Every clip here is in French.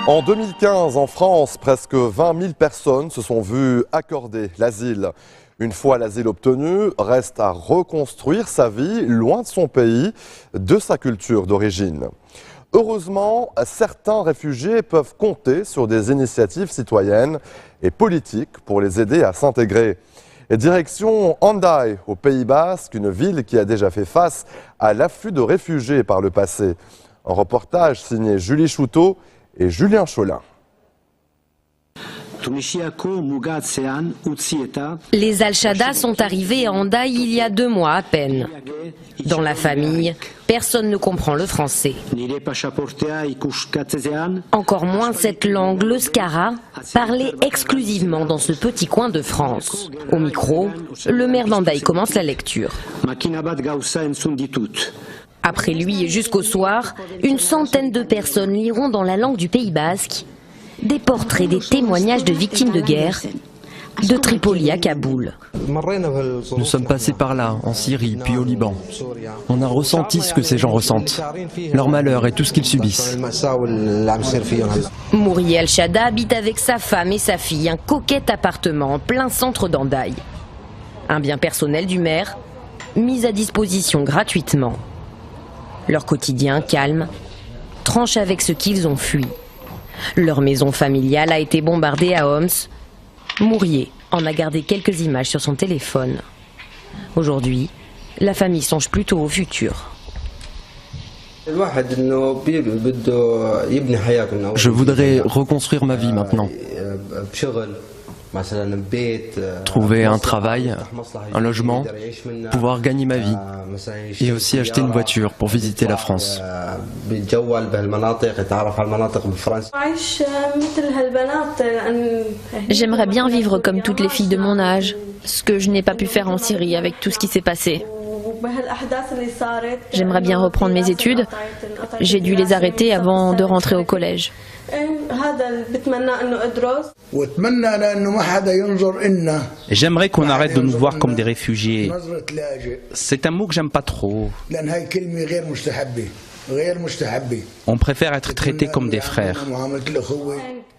En 2015, en France, presque 20 000 personnes se sont vues accorder l'asile. Une fois l'asile obtenu, reste à reconstruire sa vie loin de son pays, de sa culture d'origine. Heureusement, certains réfugiés peuvent compter sur des initiatives citoyennes et politiques pour les aider à s'intégrer. Et direction Hendaye, au Pays Basque, une ville qui a déjà fait face à l'afflux de réfugiés par le passé. Un reportage signé Julie Chouteau et Julien Cholin. Les Al-Shada sont arrivés à Hendaye il y a 2 mois à peine. Dans la famille, personne ne comprend le français. Encore moins cette langue, le skara, parlée exclusivement dans ce petit coin de France. Au micro, le maire d'Hendaye commence la lecture. Après lui et jusqu'au soir, une centaine de personnes liront dans la langue du Pays Basque des portraits, des témoignages de victimes de guerre, de Tripoli à Kaboul. Nous sommes passés par là, en Syrie, puis au Liban. On a ressenti ce que ces gens ressentent, leur malheur et tout ce qu'ils subissent. Mourier Al-Shada habite avec sa femme et sa fille un coquet appartement en plein centre d'Hendaye. Un bien personnel du maire, mis à disposition gratuitement. Leur quotidien calme, tranche avec ce qu'ils ont fui. Leur maison familiale a été bombardée à Homs. Mourier en a gardé quelques images sur son téléphone. Aujourd'hui, la famille songe plutôt au futur. Je voudrais reconstruire ma vie maintenant. Trouver un travail, un logement, pouvoir gagner ma vie et aussi acheter une voiture pour visiter la France. J'aimerais bien vivre comme toutes les filles de mon âge, ce que je n'ai pas pu faire en Syrie avec tout ce qui s'est passé. J'aimerais bien reprendre mes études. J'ai dû les arrêter avant de rentrer au collège. J'aimerais qu'on arrête de nous voir comme des réfugiés. C'est un mot que j'aime pas trop. On préfère être traités comme des frères.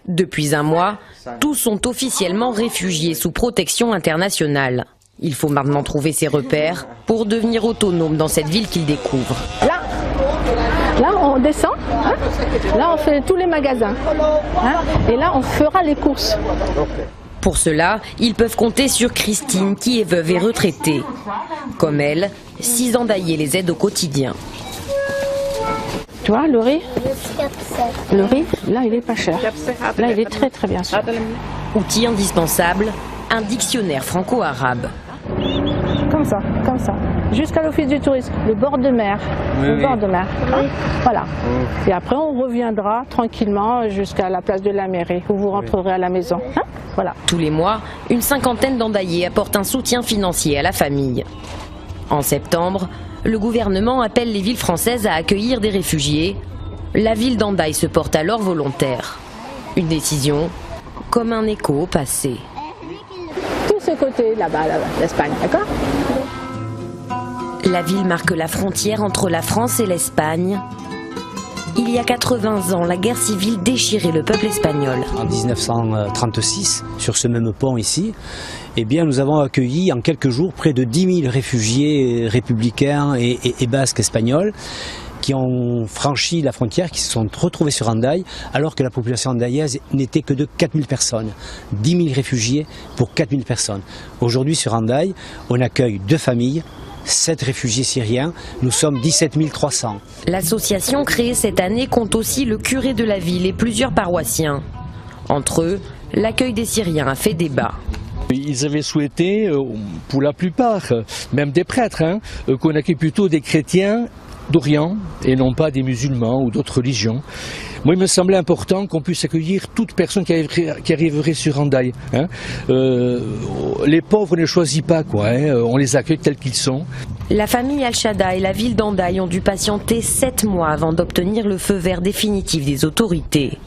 Depuis 1 mois, tous sont officiellement réfugiés sous protection internationale. Il faut maintenant trouver ses repères pour devenir autonome dans cette ville qu'ils découvrent. Là on descend, hein, là on fait tous les magasins, hein, et là on fera les courses. Pour cela, ils peuvent compter sur Christine qui est veuve et retraitée. Comme elle, 6 Hendaillais les aident au quotidien. Tu vois le riz, là il est pas cher, là il est très très bien sûr. Outil indispensable, un dictionnaire franco-arabe. Comme ça, jusqu'à l'office du tourisme, le bord de mer, bord de mer, hein, voilà. Et après on reviendra tranquillement jusqu'à la place de la mairie où vous rentrerez à la maison, hein, voilà. Tous les mois, une 50aine d'Hendaillais apportent un soutien financier à la famille. En septembre, le gouvernement appelle les villes françaises à accueillir des réfugiés. La ville d'Hendaye se porte alors volontaire. Une décision comme un écho au passé. Ce côté là-bas, l'Espagne, d'accord? La ville marque la frontière entre la France et l'Espagne. Il y a 80 ans, la guerre civile déchirait le peuple espagnol. En 1936, sur ce même pont ici, eh bien, nous avons accueilli en quelques jours près de 10 000 réfugiés républicains et basques espagnols qui ont franchi la frontière, qui se sont retrouvés sur Hendaye, alors que la population hendayaise n'était que de 4 000 personnes. 10 000 réfugiés pour 4 000 personnes. Aujourd'hui, sur Hendaye, on accueille 2 familles, 7 réfugiés syriens, nous sommes 17 300. L'association créée cette année compte aussi le curé de la ville et plusieurs paroissiens. Entre eux, l'accueil des Syriens a fait débat. Ils avaient souhaité, pour la plupart, même des prêtres, qu'on accueille plutôt des chrétiens d'Orient et non pas des musulmans ou d'autres religions. Moi, il me semblait important qu'on puisse accueillir toute personne qui arriverait sur Hendaye. Les pauvres ne choisissent pas, on les accueille tels qu'ils sont. La famille Al-Shada et la ville d'Hendaye ont dû patienter 7 mois avant d'obtenir le feu vert définitif des autorités.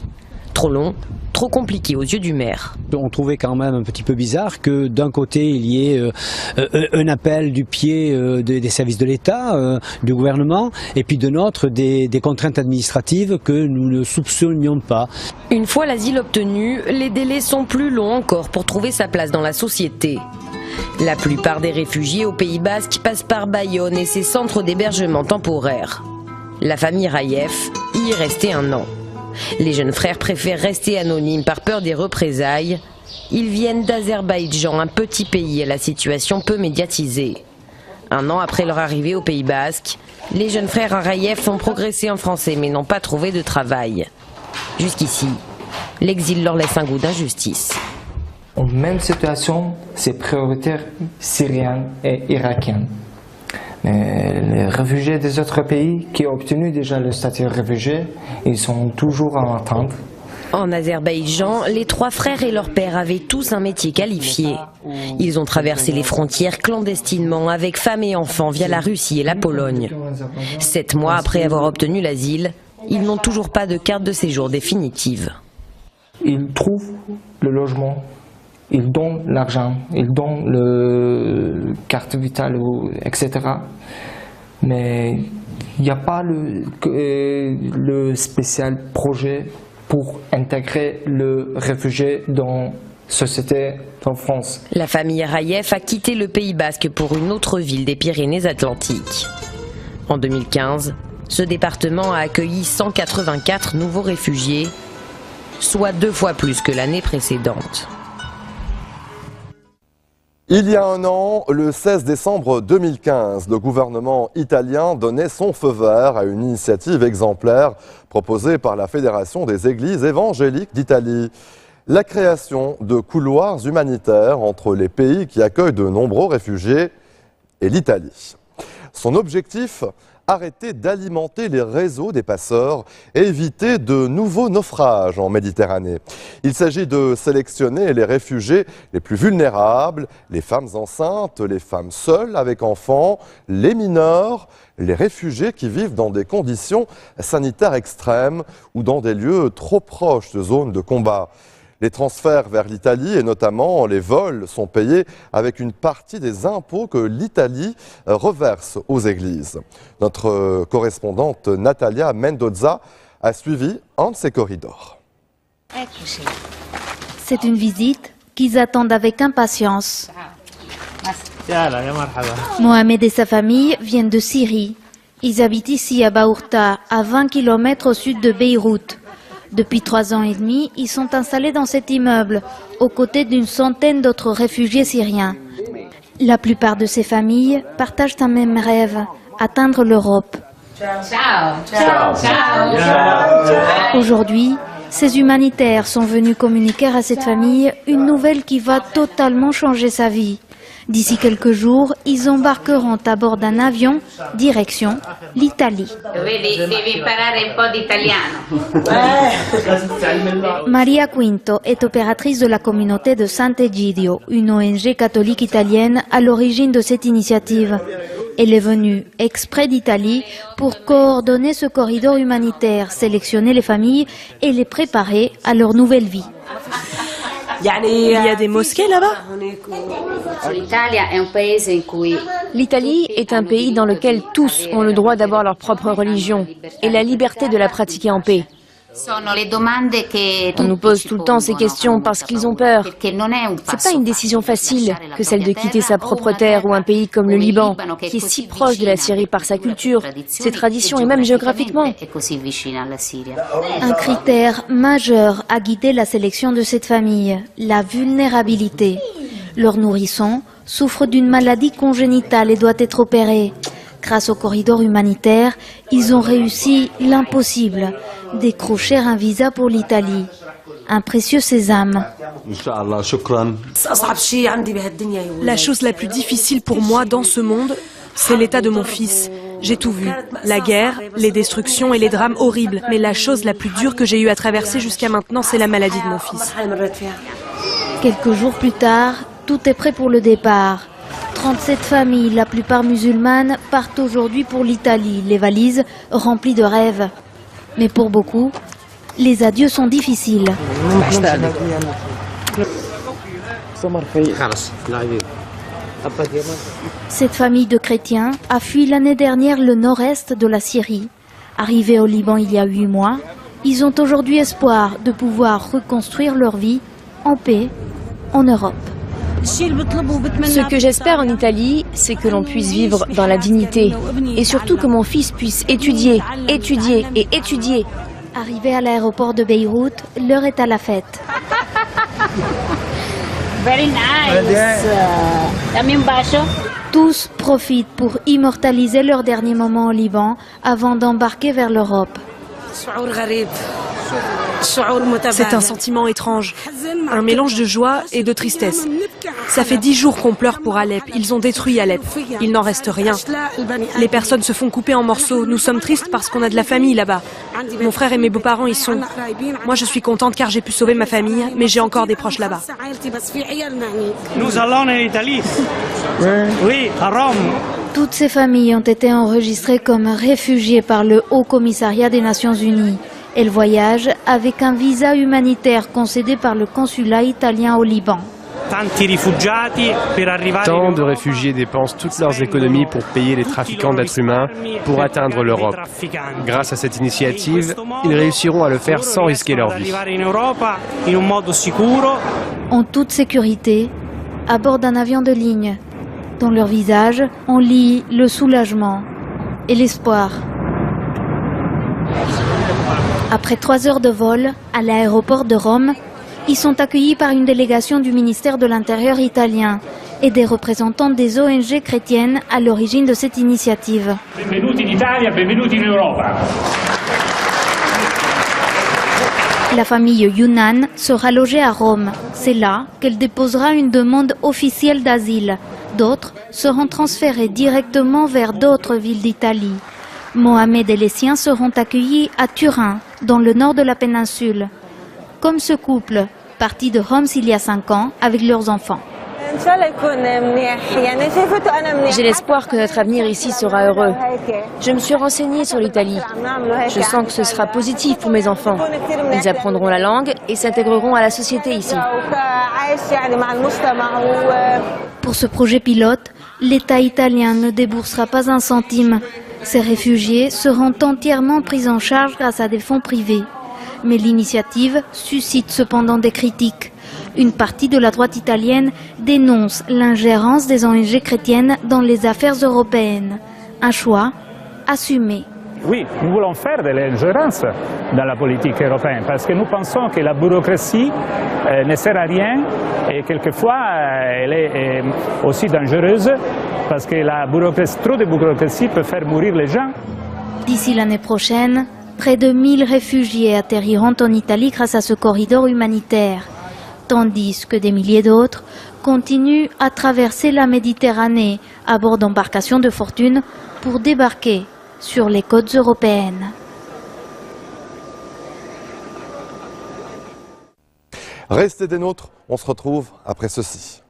Trop long, trop compliqué aux yeux du maire. On trouvait quand même un petit peu bizarre que d'un côté il y ait un appel du pied des services de l'État, du gouvernement, et puis de l'autre des contraintes administratives que nous ne soupçonnions pas. Une fois l'asile obtenu, les délais sont plus longs encore pour trouver sa place dans la société. La plupart des réfugiés au Pays Basque passent par Bayonne et ses centres d'hébergement temporaires. La famille Raïef y est restée 1 an. Les jeunes frères préfèrent rester anonymes par peur des représailles. Ils viennent d'Azerbaïdjan, un petit pays à la situation peu médiatisée. 1 an après leur arrivée au Pays Basque, les jeunes frères Raïef ont progressé en français mais n'ont pas trouvé de travail. Jusqu'ici, l'exil leur laisse un goût d'injustice. En même situation, c'est prioritaire syriens et irakiens. Mais les réfugiés des autres pays qui ont obtenu déjà le statut de réfugié, ils sont toujours en attente. En Azerbaïdjan, les 3 frères et leur père avaient tous un métier qualifié. Ils ont traversé les frontières clandestinement avec femmes et enfants via la Russie et la Pologne. 7 mois après avoir obtenu l'asile, ils n'ont toujours pas de carte de séjour définitive. Ils trouvent le logement, ils donnent l'argent, ils donnent le carte vitale, etc. Mais il n'y a pas le spécial projet pour intégrer le réfugié dans la société en France. La famille Raïef a quitté le Pays Basque pour une autre ville des Pyrénées-Atlantiques. En 2015, ce département a accueilli 184 nouveaux réfugiés, soit 2 fois plus que l'année précédente. Il y a 1 an, le 16 décembre 2015, le gouvernement italien donnait son feu vert à une initiative exemplaire proposée par la Fédération des Églises évangéliques d'Italie. La création de couloirs humanitaires entre les pays qui accueillent de nombreux réfugiés et l'Italie. Son objectif ? Arrêter d'alimenter les réseaux des passeurs et éviter de nouveaux naufrages en Méditerranée. Il s'agit de sélectionner les réfugiés les plus vulnérables, les femmes enceintes, les femmes seules avec enfants, les mineurs, les réfugiés qui vivent dans des conditions sanitaires extrêmes ou dans des lieux trop proches de zones de combat. Les transferts vers l'Italie et notamment les vols sont payés avec une partie des impôts que l'Italie reverse aux églises. Notre correspondante Natalia Mendoza a suivi un de ces corridors. C'est une visite qu'ils attendent avec impatience. Mohamed et sa famille viennent de Syrie. Ils habitent ici à Baourta, à 20 km au sud de Beyrouth. Depuis 3 ans et demi, ils sont installés dans cet immeuble, aux côtés d'une centaine d'autres réfugiés syriens. La plupart de ces familles partagent un même rêve, atteindre l'Europe. Aujourd'hui, ces humanitaires sont venus communiquer à cette famille une nouvelle qui va totalement changer sa vie. D'ici quelques jours, ils embarqueront à bord d'un avion, direction l'Italie. Maria Quinto est opératrice de la communauté de Sant'Egidio, une ONG catholique italienne à l'origine de cette initiative. Elle est venue exprès d'Italie pour coordonner ce corridor humanitaire, sélectionner les familles et les préparer à leur nouvelle vie. Il y a des mosquées là-bas? L'Italie est un pays dans lequel tous ont le droit d'avoir leur propre religion et la liberté de la pratiquer en paix. On nous pose tout le temps ces questions parce qu'ils ont peur. C'est pas une décision facile que celle de quitter sa propre terre ou un pays comme le Liban, qui est si proche de la Syrie par sa culture, ses traditions et même géographiquement. Un critère majeur a guidé la sélection de cette famille, la vulnérabilité. Leur nourrisson souffre d'une maladie congénitale et doit être opéré. Grâce au corridor humanitaire, ils ont réussi l'impossible, décrocher un visa pour l'Italie. Un précieux sésame. La chose la plus difficile pour moi dans ce monde, c'est l'état de mon fils. J'ai tout vu. La guerre, les destructions et les drames horribles. Mais la chose la plus dure que j'ai eu à traverser jusqu'à maintenant, c'est la maladie de mon fils. Quelques jours plus tard, tout est prêt pour le départ. 37 familles, la plupart musulmanes, partent aujourd'hui pour l'Italie, les valises remplies de rêves. Mais pour beaucoup, Les adieux sont difficiles. Cette famille de chrétiens a fui l'année dernière le nord-est de la Syrie. Arrivés au Liban il y a 8 mois, ils ont aujourd'hui espoir de pouvoir reconstruire leur vie en paix en Europe. Ce que j'espère en Italie, c'est que l'on puisse vivre dans la dignité et surtout que mon fils puisse étudier, étudier et étudier. Arrivé à l'aéroport de Beyrouth, l'heure est à la fête. Tous profitent pour immortaliser leurs derniers moments au Liban avant d'embarquer vers l'Europe. C'est un sentiment étrange, un mélange de joie et de tristesse. Ça fait 10 jours qu'on pleure pour Alep. Ils ont détruit Alep. Il n'en reste rien. Les personnes se font couper en morceaux. Nous sommes tristes parce qu'on a de la famille là-bas. Mon frère et mes beaux-parents y sont. Moi, je suis contente car j'ai pu sauver ma famille, mais j'ai encore des proches là-bas. Nous allons en Italie. Oui, à Rome. Toutes ces familles ont été enregistrées comme réfugiés par le Haut Commissariat des Nations Unies. Elles voyagent avec un visa humanitaire concédé par le consulat italien au Liban. Tant de réfugiés dépensent toutes leurs économies pour payer les trafiquants d'êtres humains pour atteindre l'Europe. Grâce à cette initiative, ils réussiront à le faire sans risquer leur vie. En toute sécurité, à bord d'un avion de ligne. Dans leur visage, on lit le soulagement et l'espoir. Après 3 heures de vol, à l'aéroport de Rome, ils sont accueillis par une délégation du ministère de l'Intérieur italien et des représentants des ONG chrétiennes à l'origine de cette initiative. Benvenuti in Italia, benvenuti in Europa. La famille Younan sera logée à Rome. C'est là qu'elle déposera une demande officielle d'asile. D'autres seront transférés directement vers d'autres villes d'Italie. Mohamed et les siens seront accueillis à Turin, dans le nord de la péninsule. Comme ce couple, parti de Homs il y a 5 ans avec leurs enfants. J'ai l'espoir que notre avenir ici sera heureux. Je me suis renseignée sur l'Italie. Je sens que ce sera positif pour mes enfants. Ils apprendront la langue et s'intégreront à la société ici. Pour ce projet pilote, l'État italien ne déboursera pas un centime. Ces réfugiés seront entièrement pris en charge grâce à des fonds privés. Mais l'initiative suscite cependant des critiques. Une partie de la droite italienne dénonce l'ingérence des ONG chrétiennes dans les affaires européennes. Un choix assumé. Oui, nous voulons faire de l'ingérence dans la politique européenne parce que nous pensons que la bureaucratie ne sert à rien et quelquefois elle est aussi dangereuse parce que trop de bureaucratie peut faire mourir les gens. D'ici l'année prochaine, près de 1000 réfugiés atterriront en Italie grâce à ce corridor humanitaire, tandis que des milliers d'autres continuent à traverser la Méditerranée à bord d'embarcations de fortune pour débarquer sur les côtes européennes. Restez des nôtres, on se retrouve après ceci.